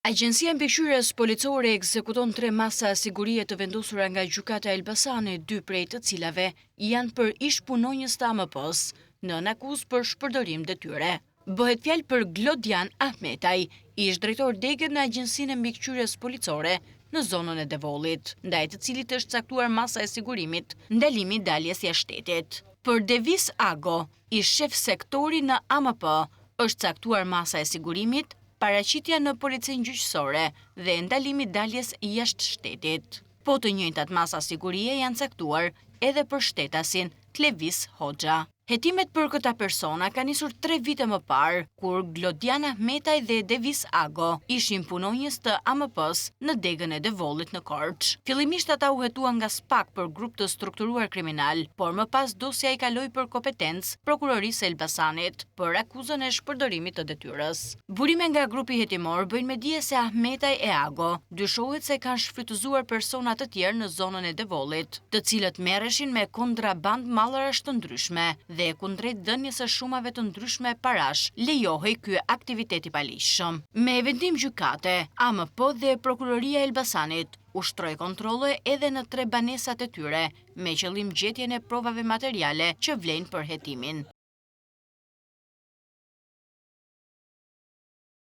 Agjencia e Mbikëqyrjes Policore ekzekuton 3 masa sigurie të vendosura nga Gjykata e Elbasanit, 2 prej të cilave janë për ish punonjës të AMP-s në akuzë për shpërdorim detyre. Bëhet fjalë për Glodian Ahmetaj, ish drejtor degët në Agjencinë e Mbikëqyrjes Policore në zonën e Devollit, ndaj të cilit është caktuar masa e sigurimit ndalimi daljes jashtë shtetit. Për Devis Ago, ish shef sektori në AMP, është caktuar masa e sigurimit, paraqitja në policin gjyqësore dhe ndalimi daljes jashtë shtetit. Po të njëjtat masa sigurie janë caktuar edhe për shtetasin Klevis Hoxha. Hetimet për këta persona ka nisur 3 vite më parë, kur Glodian Ahmetaj dhe Devis Ago ishin punonjës të AMP-s në degën e Devollit në Korç. Fillimisht ata u hetuan nga SPAK për grup të strukturuar kriminal, por më pas dosja i kaloi për kompetencë prokurorisë së Elbasanit për akuzën e shpërdorimit të detyrës. Burime nga grupi hetimor bëjnë me dije se Ahmetaj e Ago dyshohet se kanë shfrytëzuar persona të tjerë në zonën e Devollit, të cilët merreshin me kontraband mallrash të ndryshme dhe kundrejt dhënies së shumave të ndryshme parash, lejohej ky aktivitet i paligjshëm. Me vendim gjykate, AMP dhe Prokuroria e Elbasanit ushtroi kontrolle edhe në 3 banesat e tyre, me qëllim gjetjen e provave materiale që vlen për hetimin.